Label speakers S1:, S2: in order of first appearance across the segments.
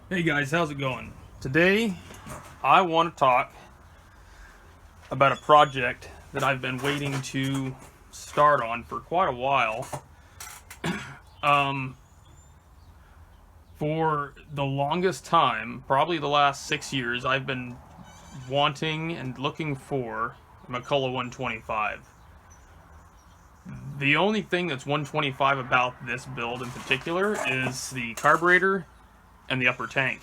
S1: Hey guys, how's it going? Today, I want to talk about a project that I've been waiting to start on for quite a while. Um, for the longest time, probably the last 6 years, I've been wanting and looking for a Mcculloch 125. The only thing that's 125 about this build in particular is the carburetor and the upper tank.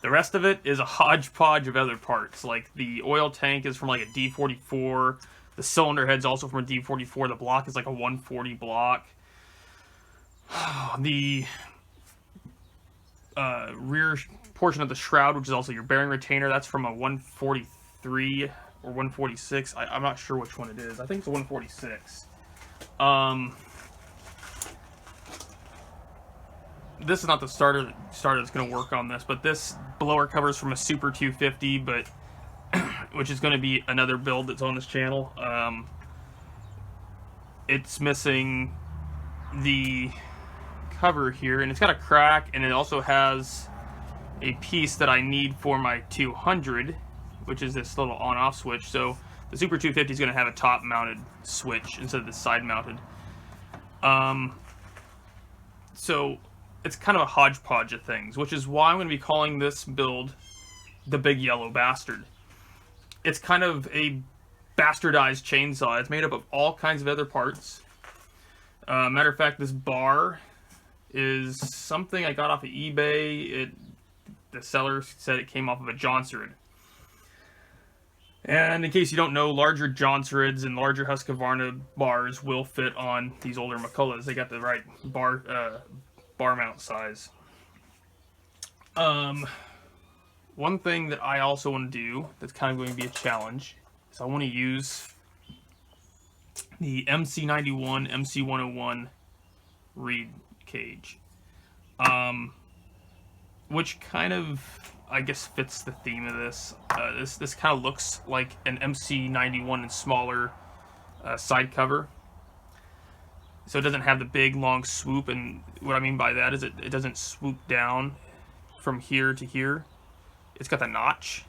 S1: The rest of it is a hodgepodge of other parts. Like the oil tank is from like a D44. The cylinder head's also from a D44. The block is like a 140 block. The rear portion of the shroud, which is also your bearing retainer, that's from a 143 or 146. I'm not sure which one it is. I think it's a 146. This is not the starter that's going to work on this, but this blower cover is from a Super 250, but which is going to be another build that's on this channel. It's missing the cover here, and it's got a crack, and it also has a piece that I need for my 200, which is this little on-off switch. So the Super 250 is going to have a top-mounted switch instead of the side-mounted. So it's kind of a hodgepodge of things, which is why I'm going to be calling this build the Big Yellow Bastard. It's kind of a bastardized chainsaw. It's made up of all kinds of other parts. Matter of fact, this bar is something I got off of eBay. The seller said it came off of a Johnsrud. And in case you don't know, larger Johnsruds and larger Husqvarna bars will fit on these older Mccullochs. They got the right bar mount size. One thing that I also want to do that's kind of going to be a challenge is I want to use the MC91, MC101 reed cage, which kind of, I guess, fits the theme of this. This kind of looks like an MC91 and smaller side cover. So it doesn't have the big long swoop, and what I mean by that is it doesn't swoop down from here to here. It's got the notch.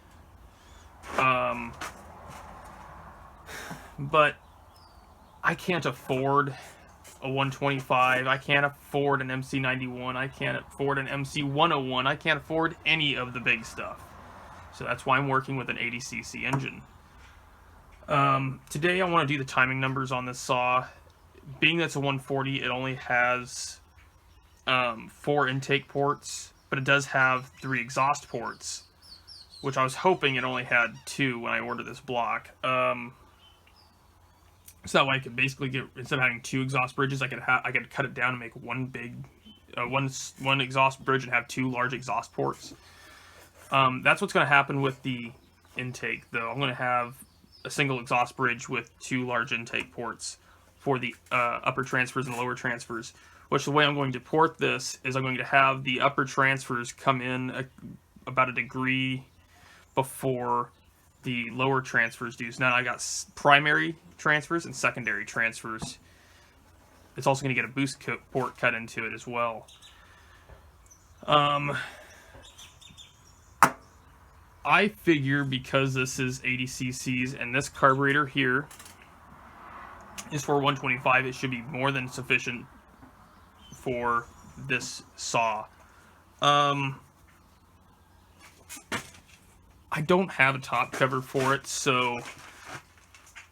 S1: But I can't afford a 125. I can't afford an MC91. I can't afford an MC101. I can't afford any of the big stuff. So that's why I'm working with an 80cc engine. Today I want to do the timing numbers on this saw. Being that's a 140, it only has 4 intake ports, but it does have 3 exhaust ports, which I was hoping it only had 2 when I ordered this block. So that way I could basically get, instead of having 2 exhaust bridges, I could cut it down and make one big, one exhaust bridge and have 2 large exhaust ports. That's what's going to happen with the intake, though. I'm going to have a single exhaust bridge with 2 large intake ports for the upper transfers and lower transfers. Which the way I'm going to port this is I'm going to have the upper transfers come in about a degree before the lower transfers do. So now I got primary transfers and secondary transfers. It's also going to get a boost port cut into it as well. I figure because this is 80 cc's and this carburetor here is for 125, it should be more than sufficient for this saw. I don't have a top cover for it, so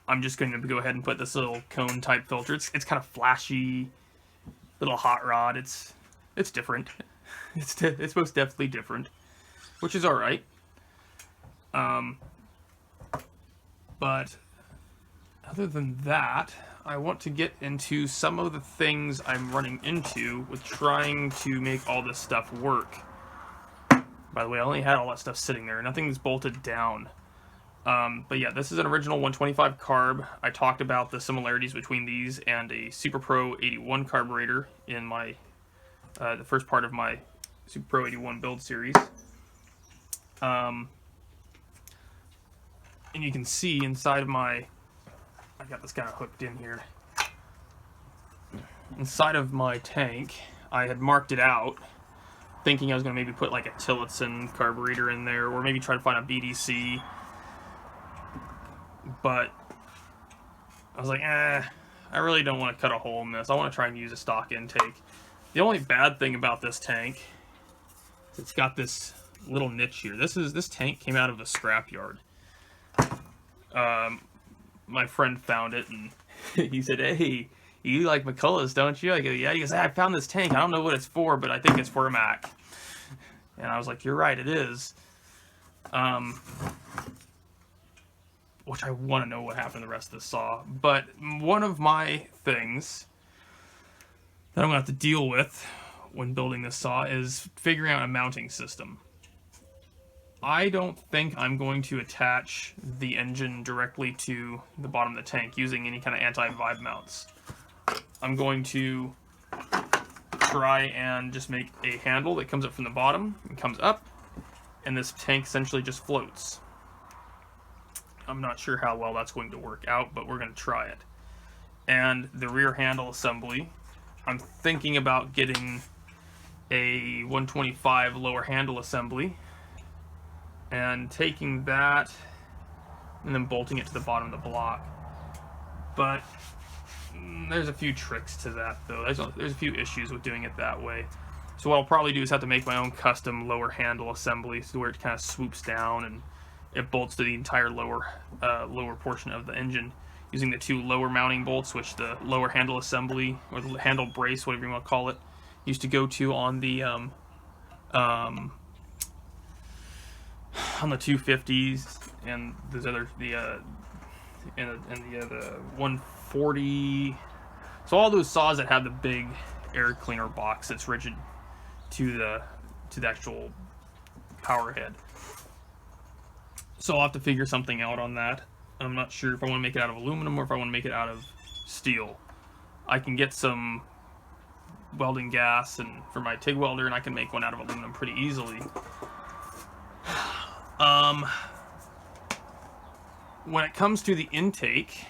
S1: I'm just going to go ahead and put this little cone type filter. It's kind of flashy, little hot rod. It's different. It's most definitely different, which is all right. But other than that, I want to get into some of the things I'm running into with trying to make all this stuff work. By the way, I only had all that stuff sitting there. Nothing's bolted down. But yeah, this is an original 125 carb. I talked about the similarities between these and a Super Pro 81 carburetor in my the first part of my Super Pro 81 build series. And you can see inside of my, I got this kind of hooked in here. Inside of my tank, I had marked it out thinking I was going to maybe put like a Tillotson carburetor in there, or maybe try to find a BDC. But I was like, I really don't want to cut a hole in this. I want to try and use a stock intake. The only bad thing about this tank is it's got this little niche here. This tank came out of a scrapyard. My friend found it, and he said, "Hey, you like Mcculloch's, don't you?" I go, "Yeah." He goes, "I found this tank. I don't know what it's for, but I think it's for a Mac." And I was like, "You're right, it is." Which I want to know what happened to the rest of the saw. But one of my things that I'm going to have to deal with when building this saw is figuring out a mounting system. I don't think I'm going to attach the engine directly to the bottom of the tank using any kind of anti-vibe mounts. I'm going to try and just make a handle that comes up from the bottom and comes up, and this tank essentially just floats. I'm not sure how well that's going to work out, but we're going to try it. And the rear handle assembly, I'm thinking about getting a 125 lower handle assembly and taking that and then bolting it to the bottom of the block. But there's a few tricks to that, though. There's a few issues with doing it that way. So what I'll probably do is have to make my own custom lower handle assembly, so where it kind of swoops down and it bolts to the entire lower portion of the engine using the two lower mounting bolts, which the lower handle assembly, or the handle brace, whatever you want to call it, used to go to on the 250s and those other the 140. So all those saws that have the big air cleaner box that's rigid to the actual power head. So I'll have to figure something out on that. I'm not sure if I want to make it out of aluminum or if I want to make it out of steel. I can get some welding gas and for my TIG welder, and I can make one out of aluminum pretty easily. When it comes to the intake,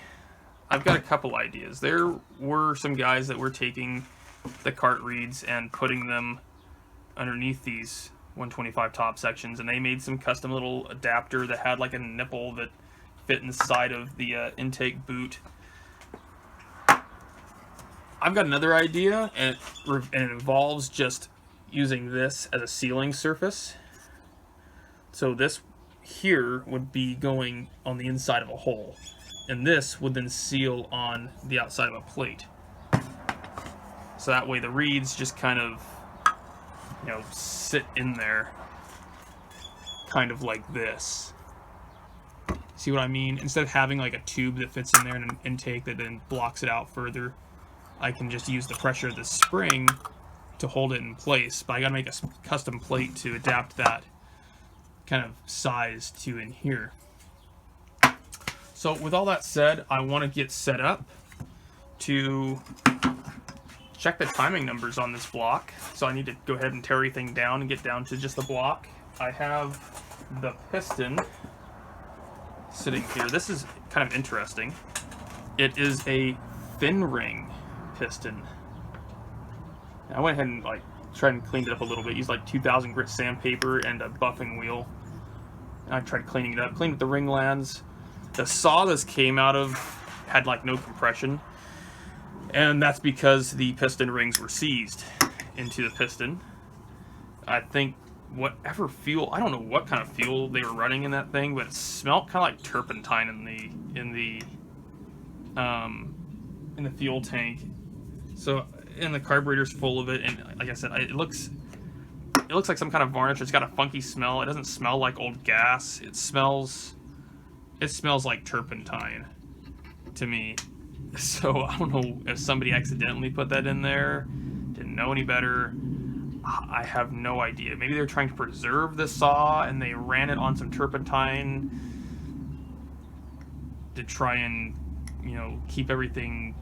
S1: I've got a couple ideas. There were some guys that were taking the cart reeds and putting them underneath these 125 top sections, and they made some custom little adapter that had like a nipple that fit inside of the intake boot. I've got another idea, and it involves just using this as a sealing surface. So this here would be going on the inside of a hole, and this would then seal on the outside of a plate. So that way the reeds just kind of, you know, sit in there kind of like this. See what I mean? Instead of having like a tube that fits in there and an intake that then blocks it out further, I can just use the pressure of the spring to hold it in place. But I gotta make a custom plate to adapt that kind of size to in here. So with all that said, I want to get set up to check the timing numbers on this block. So I need to go ahead and tear everything down and get down to just the block. I have the piston sitting here. This is kind of interesting. It is a thin ring piston. I went ahead and like tried and cleaned it up a little bit. Used like 2000 grit sandpaper and a buffing wheel. And I tried cleaning it up. Cleaned up the ring lands. The saw this came out of had like no compression, and that's because the piston rings were seized into the piston. I think whatever fuel, I don't know what kind of fuel they were running in that thing, but it smelled kind of like turpentine in the fuel tank. So, and the carburetor's full of it, and like I said, it looks like some kind of varnish. It's got a funky smell. It doesn't smell like old gas. It smells like turpentine to me. So I don't know if somebody accidentally put that in there, didn't know any better. I have no idea. Maybe they're trying to preserve the saw and they ran it on some turpentine to try and, you know, keep everything,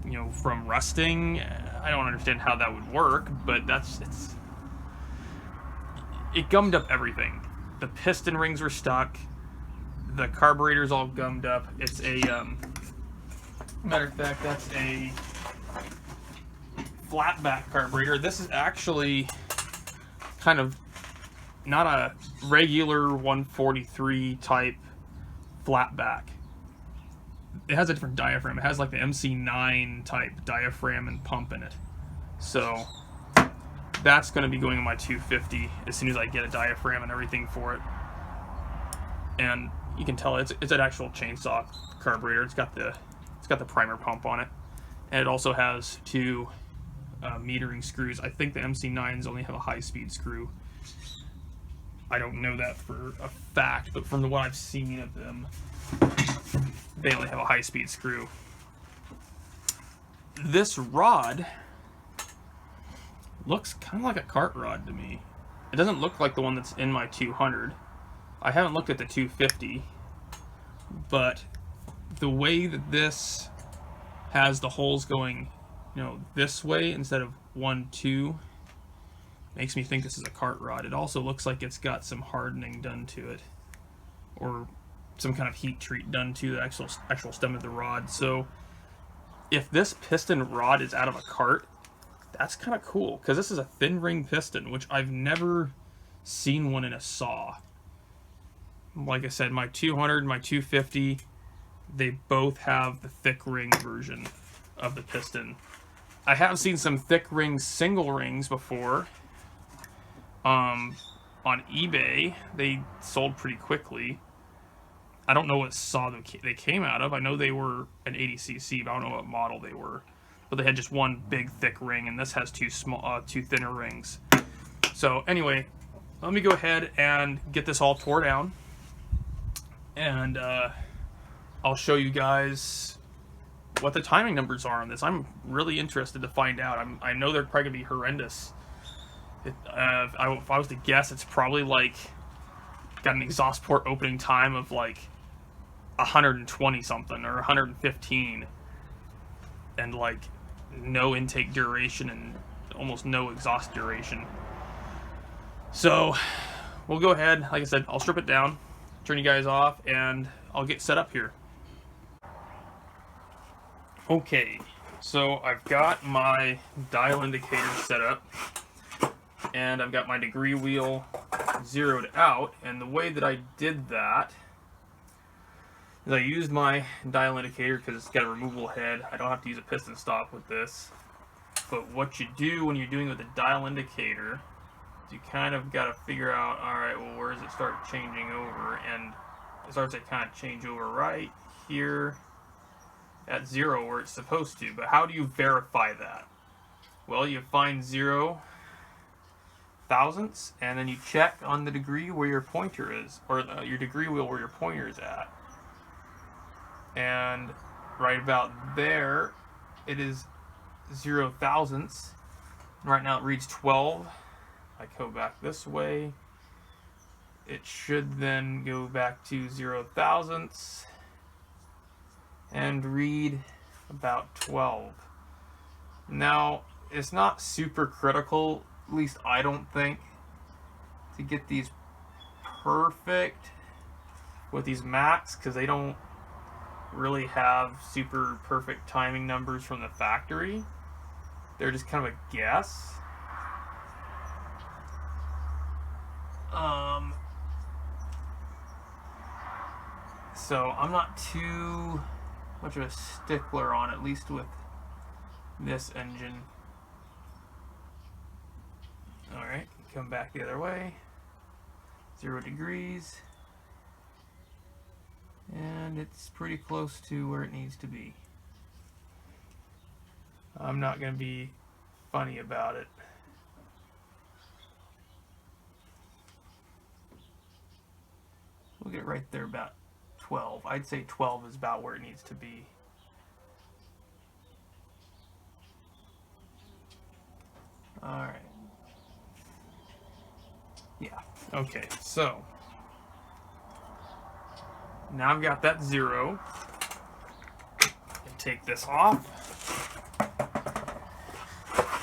S1: you know, from rusting. I don't understand how that would work, but it gummed up everything. The piston rings were stuck. The carburetor's all gummed up. It's a, matter of fact, that's a flat back carburetor. This is actually kind of not a regular 143 type flat back. It has a different diaphragm. It has like the MC9 type diaphragm and pump in it. So that's going to be going in my 250 as soon as I get a diaphragm and everything for it. And you can tell it's an actual chainsaw carburetor. It's got the primer pump on it, and it also has two metering screws. I think the MC9s only have a high-speed screw. I don't know that for a fact, but from what I've seen of them, they only have a high-speed screw. This rod looks kind of like a cart rod to me. It doesn't look like the one that's in my 200. I haven't looked at the 250, but the way that this has the holes going, this way instead of 1, 2, makes me think this is a cart rod. It also looks like it's got some hardening done to it, or some kind of heat treat done to the actual stem of the rod. So if this piston rod is out of a cart, that's kind of cool, because this is a thin ring piston, which I've never seen one in a saw. Like I said, my 200, my 250, they both have the thick ring version of the piston. I have seen some thick ring single rings before. On eBay, they sold pretty quickly. I don't know what saw they came out of. I know they were an 80cc, but I don't know what model they were. But they had just one big thick ring, and this has two thinner rings. So anyway, let me go ahead and get this all tore down, and I'll show you guys what the timing numbers are on this. I'm really interested to find out. I know they're probably gonna be horrendous. If I was to guess, it's probably like got an exhaust port opening time of like 120 something or 115, and like no intake duration and almost no exhaust duration. So we'll go ahead, like I said, I'll strip it down, turn you guys off, and I'll get set up here. Okay, so I've got my dial indicator set up, and I've got my degree wheel zeroed out, and the way that I did that is I used my dial indicator because it's got a removable head. I don't have to use a piston stop with this. But what you do when you're doing with a dial indicator is you kind of got to figure out, alright, well, where does it start changing over? And it starts to kind of change over right here at 0 where it's supposed to. But how do you verify that? Well, you find 0 thousandths, and then you check on the degree where your pointer is, or your degree wheel where your pointer is at. And right about there, it is 0 thousandths. Right now it reads 12. I go back this way. It should then go back to 0 thousandths and read about 12. Now, it's not super critical, at least I don't think, to get these perfect with these Macs, because they don't really have super perfect timing numbers from the factory. They're just kind of a guess. So I'm not too much of a stickler on, at least with this engine. Alright, come back the other way. 0 degrees. And it's pretty close to where it needs to be. I'm not going to be funny about it. We'll get right there about 12. I'd say 12 is about where it needs to be. Alright. Yeah, okay, so now I've got that 0. Take this off,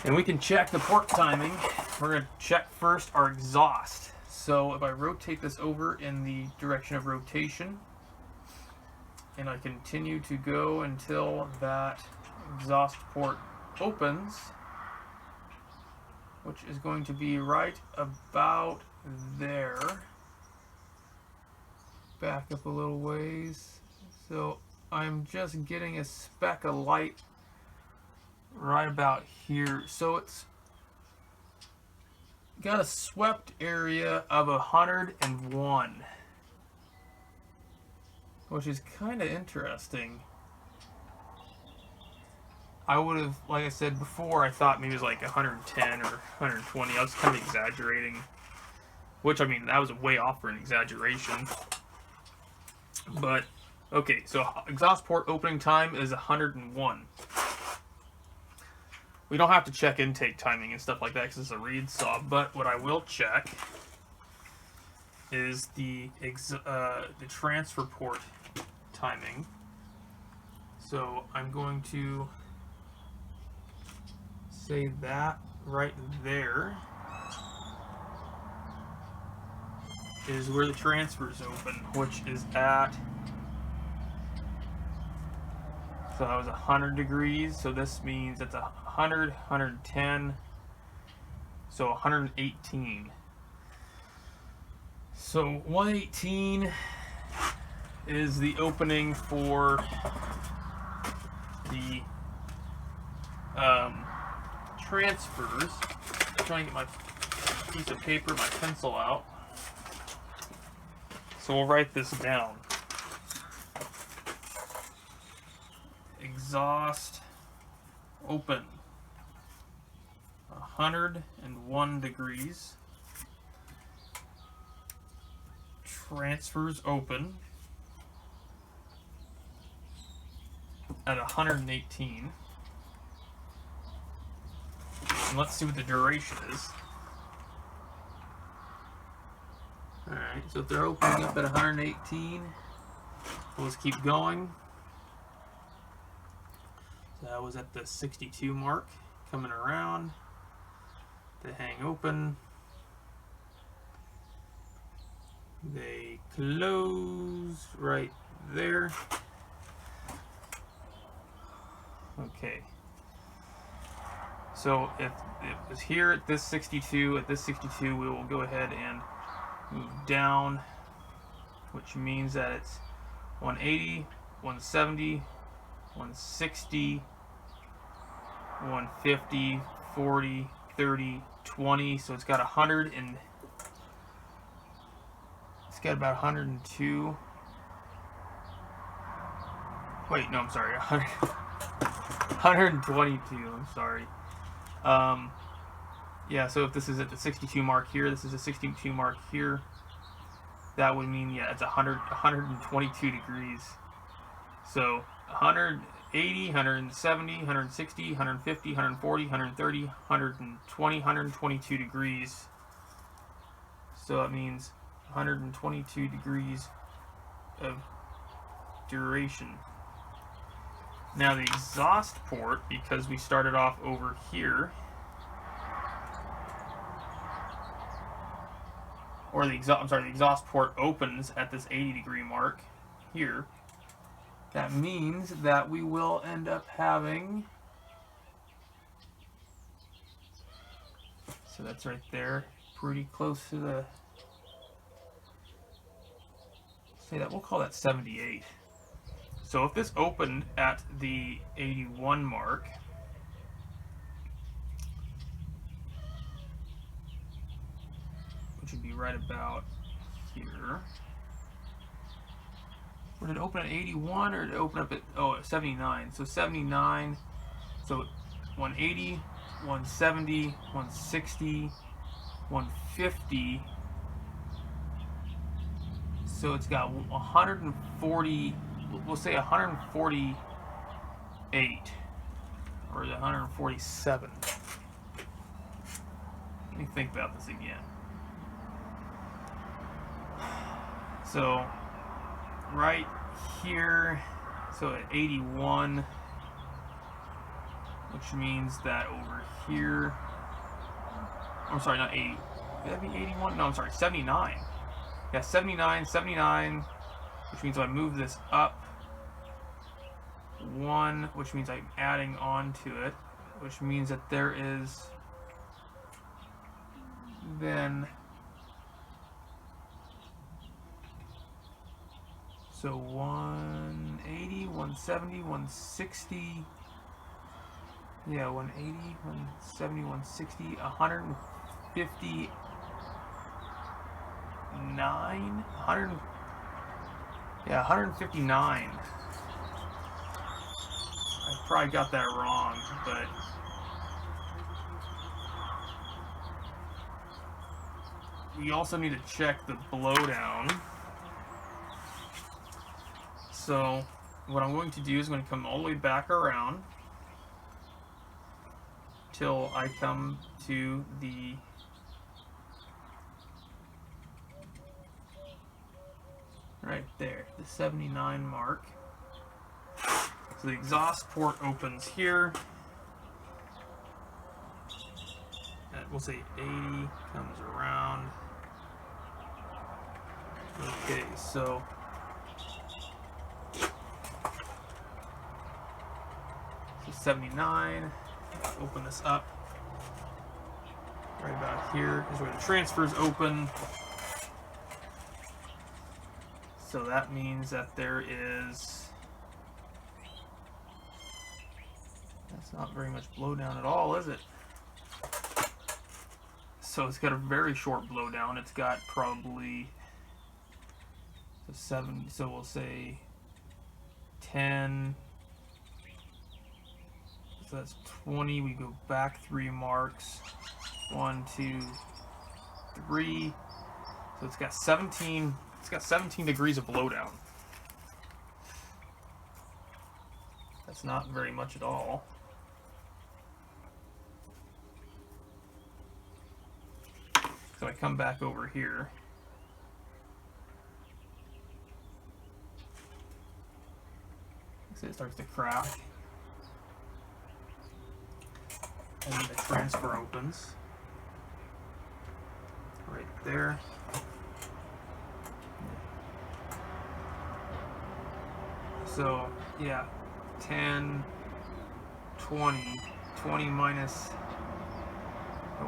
S1: and we can check the port timing. We're going to check first our exhaust. So if I rotate this over in the direction of rotation, and I continue to go until that exhaust port opens, which is going to be right about there. Back up a little ways. So I'm just getting a speck of light right about here. So it's got a swept area of 101, which is kind of interesting. I would have, like I said before, I thought maybe it was like 110 or 120. I was kind of exaggerating, which, I mean, that was way off for an exaggeration. But, okay, so exhaust port opening time is 101. We don't have to check intake timing and stuff like that because it's a reed saw, but what I will check is the transfer port timing. So I'm going to say that right there is where the transfer's open, which is at, so that was 100 degrees, so this means it's 100, 110, so 118. So 118 is the opening for the transfers. I'm trying to get my piece of paper, my pencil out. So we'll write this down. Exhaust open 101 degrees. Transfers open at 118. And let's see what the duration is. Alright, so if they're opening up at 118, we'll just keep going. So that was at the 62 mark, coming around. They hang open. They close right there. Okay. So if it was here at this 62, we will go ahead and move down, which means that it's 180, 170, 160, 150, 40, 30, 20. So it's got 100 and it's got about 102. Wait, no, I'm sorry, 100, 122. I'm sorry. Yeah, so if this is at the 62 mark here, this is a 62 mark here, that would mean, yeah, it's 122 degrees. So 180, 170, 160, 150, 140, 130, 120, 122 degrees. So that means 122 degrees of duration. Now the exhaust port, because we started off over here, or the exhaust port opens at this 80 degree mark here. That means that we will end up having, so that's right there, pretty close to the, say that, we'll call that 78. So if this opened at the 81 mark, which would be right about here. Would it open at 81 or did it open up at, oh, at 79? So 79, so 180, 170, 160, 150. So it's got 140, we'll say 148, or 147. Let me think about this again. So right here, so at 81, which means that over here, I'm sorry, not 80, would that be 81? No, I'm sorry, 79. Yeah, 79, 79, which means I move this up 1, which means I'm adding on to it, which means that there is then, so 180, 170, 160, yeah, 180, 170, 160, 159, 100, yeah, 159. I probably got that wrong, but we also need to check the blowdown. So what I'm going to do is I'm going to come all the way back around till I come to the right there, the 79 mark. So the exhaust port opens here. We'll say 80 comes around. Okay, so So 79, open this up. Right about here is where the transfers open. So that means that there is, that's not very much blowdown at all, is it? So it's got a very short blowdown. It's got probably 7, so we'll say 10. So that's 20. We go back 3 marks. 1, 2, 3. So it's got 17. It's got 17 degrees of blowdown. That's not very much at all. So I come back over here. So it starts to crack. And the transfer opens. Right there. So, yeah, 10, 20. 20 minus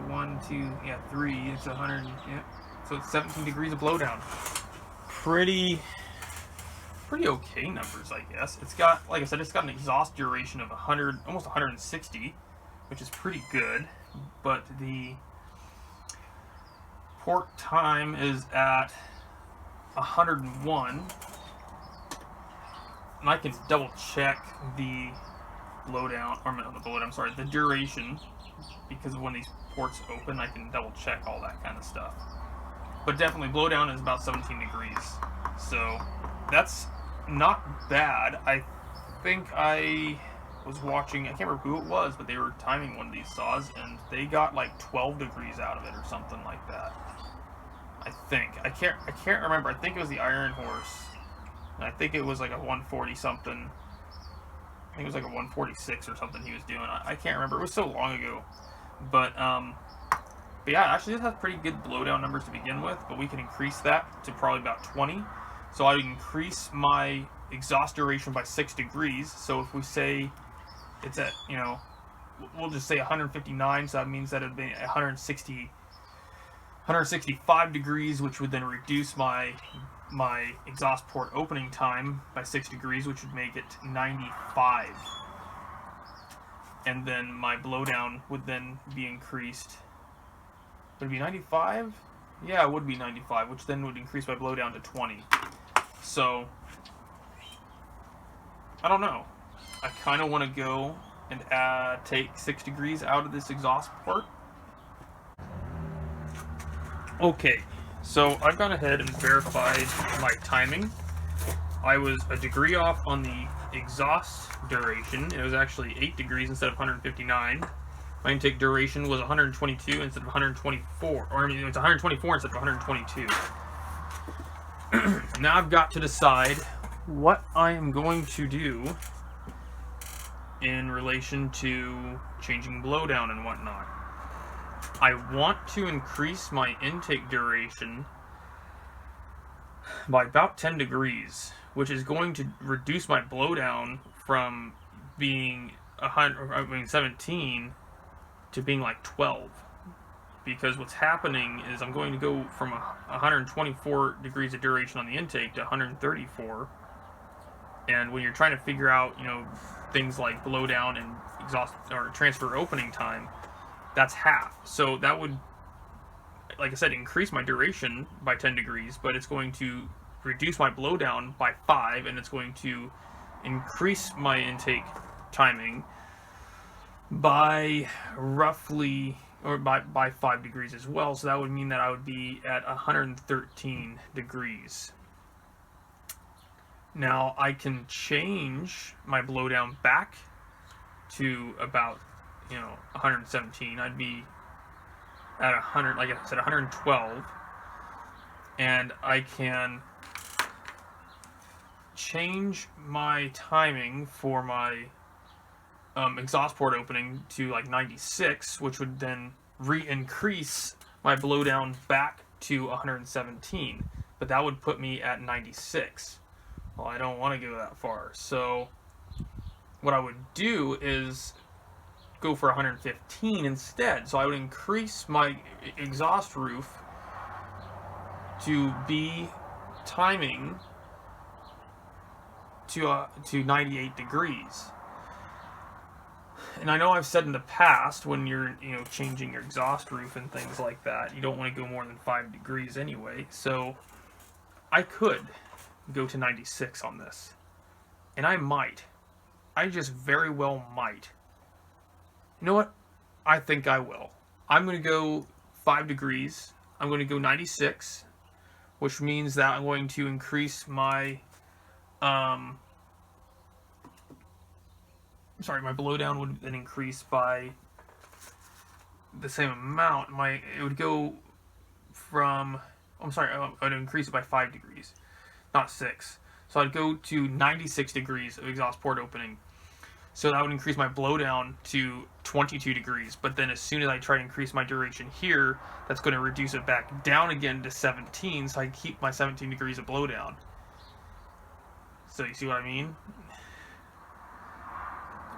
S1: 1, 2, yeah, 3, it's 100, yeah. So it's 17 degrees of blowdown. Pretty okay numbers, I guess. It's got, like I said, it's got an exhaust duration of 100, almost 160, which is pretty good. But the port time is at 101. And I can double check the blowdown, or not the blowdown, I'm sorry, the duration, because when these ports open, I can double check all that kind of stuff. But definitely, blowdown is about 17 degrees. So that's not bad. I think I was watching, I can't remember who it was, but they were timing one of these saws, and they got like 12 degrees out of it or something like that. I think. I can't remember. I think it was the Iron Horse. And I think it was like a 140 something. I think it was like a 146 or something he was doing. I can't remember. It was so long ago. But yeah, actually this has pretty good blowdown numbers to begin with, but we can increase that to probably about 20. So I would increase my exhaust duration by 6 degrees. So if we say it's at, you know, we'll just say 159, so that means that it'd be 165 degrees, which would then reduce my exhaust port opening time by 6 degrees, which would make it 95. And then my blowdown would then be increased. Would it be 95? Yeah, it would be 95, which then would increase my blowdown to 20. So, I don't know. I kind of want to go and take 6 degrees out of this exhaust port. Okay, so I've gone ahead and verified my timing. I was a degree off on the exhaust duration. It was actually 8 degrees instead of 159. My intake duration was 122 instead of 124. Or I mean, it's 124 instead of 122. Now I've got to decide what I am going to do in relation to changing blowdown and whatnot. I want to increase my intake duration by about 10 degrees, which is going to reduce my blowdown from being 17 to being like 12. because what's happening is I'm going to go from 124 degrees of duration on the intake to 134. And when you're trying to figure out, things like blowdown and exhaust or transfer opening time, that's half. So that would, like I said, increase my duration by 10 degrees, but it's going to reduce my blowdown by 5, and it's going to increase my intake timing by roughly, or by 5 degrees as well. So that would mean that I would be at 113 degrees. Now I can change my blowdown back to about 117. I'd be at 100, like I said, 112, and I can change my timing for my exhaust port opening to like 96, which would then re-increase my blowdown back to 117, but that would put me at 96. Well, I don't want to go that far, so what I would do is go for 115 instead. So I would increase my exhaust roof to be timing to 98 degrees. And I know I've said in the past, when you're changing your exhaust roof and things like that, you don't want to go more than 5 degrees anyway. So I could go to 96 on this, and I might. I just very well might. You know what? I think I will. I'm going to go 5 degrees. I'm going to go 96, which means that I'm going to increase my my blowdown would then increase by the same amount. It would go from, I would increase it by 5 degrees, not 6. So I'd go to 96 degrees of exhaust port opening. So that would increase my blowdown to 22 degrees. But then as soon as I try to increase my duration here, that's going to reduce it back down again to 17, so I keep my 17 degrees of blowdown. So you see what I mean?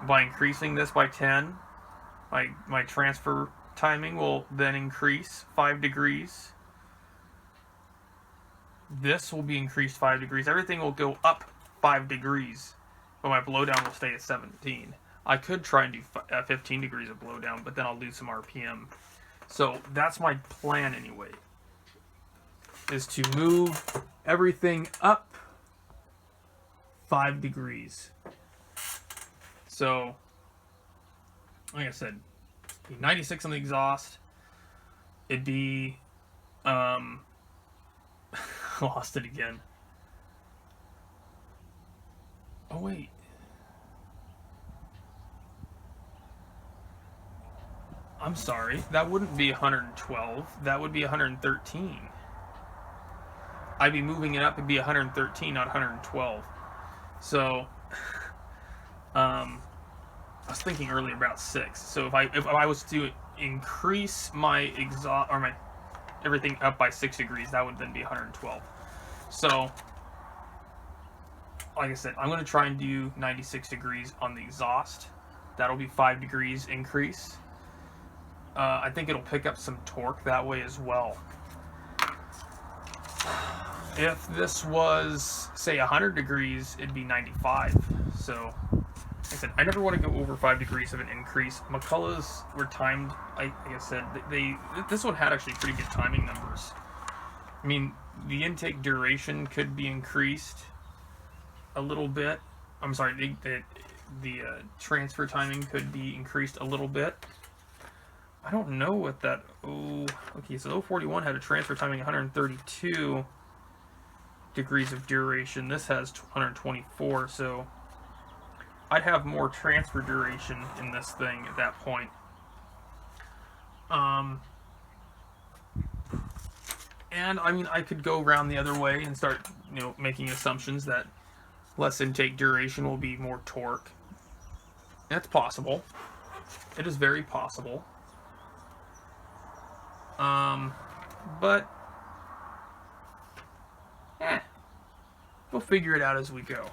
S1: By increasing this by 10, my transfer timing will then increase 5 degrees. This will be increased 5 degrees. Everything will go up 5 degrees, but my blowdown will stay at 17. I could try and do 15 degrees of blowdown, but then I'll lose some RPM. So that's my plan anyway, is to move everything up 5 degrees. So, like I said, 96 on the exhaust. It'd be, lost it again. Oh wait. I'm sorry. That wouldn't be 112. That would be 113. I'd be moving it up. It'd be 113, not 112. So, I was thinking earlier about 6. So if I was to increase my exhaust or my everything up by 6 degrees, that would then be 112. So, like I said, I'm going to try and do 96 degrees on the exhaust. That'll be 5 degrees increase. I think it'll pick up some torque that way as well. If this was, say, 100 degrees, it'd be 95. So, like I said, I never want to go over 5 degrees of an increase. Mcculloch's were timed, like I said, this one had actually pretty good timing numbers. I mean, the intake duration could be increased a little bit. I'm sorry, the transfer timing could be increased a little bit. I don't know what that, okay, so 041 had a transfer timing 132 degrees of duration. This has 124, so I'd have more transfer duration in this thing at that point. And I mean, I could go around the other way and start, making assumptions that less intake duration will be more torque. That's possible. It is very possible. But we'll figure it out as we go.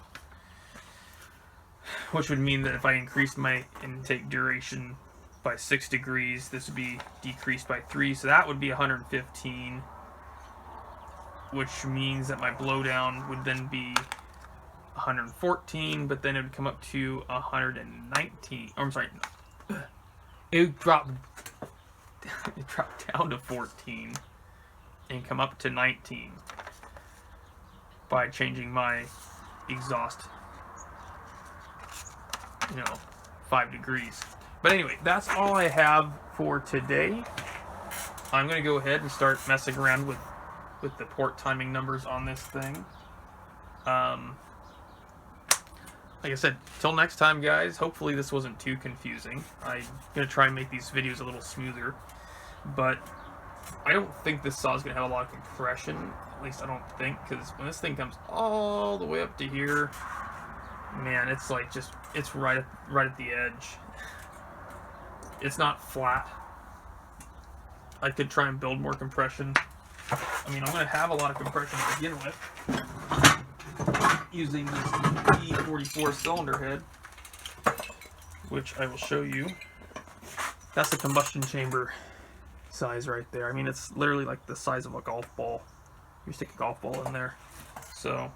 S1: Which would mean that if I increased my intake duration by 6 degrees. This would be decreased by 3, so that would be 115, which means that my blowdown would then be 114, but then it would come up to 119. Oh, I'm sorry, it would drop down to 14 and come up to 19 by changing my exhaust, 5 degrees. But anyway, that's all I have for today. I'm going to go ahead and start messing around with the port timing numbers on this thing. Like I said, till next time, guys. Hopefully this wasn't too confusing. I'm going to try and make these videos a little smoother. But I don't think this saw is going to have a lot of compression. At least I don't think, because when this thing comes all the way up to here, man, it's like it's right at the edge. It's not flat. I could try and build more compression. I mean, I'm going to have a lot of compression to begin with, using this E44 cylinder head, which I will show you. That's the combustion chamber size right there. I mean, it's literally like the size of a golf ball. You stick a golf ball in there. So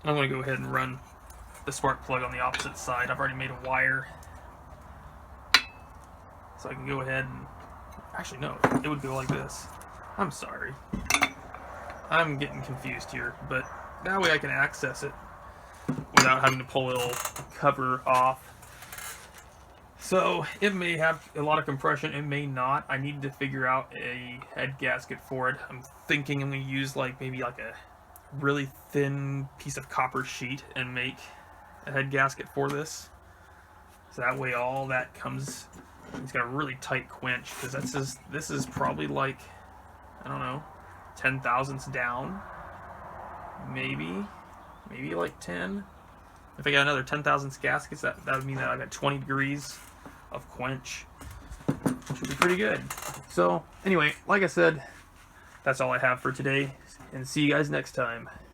S1: I'm going to go ahead and run the spark plug on the opposite side. I've already made a wire, so I can go ahead and actually, no, it would go like this. I'm sorry, I'm getting confused here, but that way I can access it without having to pull a little cover off. So it may have a lot of compression, it may not. I need to figure out a head gasket for it. I'm thinking I'm going to use maybe a really thin piece of copper sheet and make a head gasket for this. So that way all that comes, it's got a really tight quench, because this is probably like, I don't know, 10 thousandths down. Maybe like 10. If I got another 10 thousandths gaskets, that would mean that I got 20 degrees of quench, which would be pretty good. So anyway, like I said, that's all I have for today, and see you guys next time.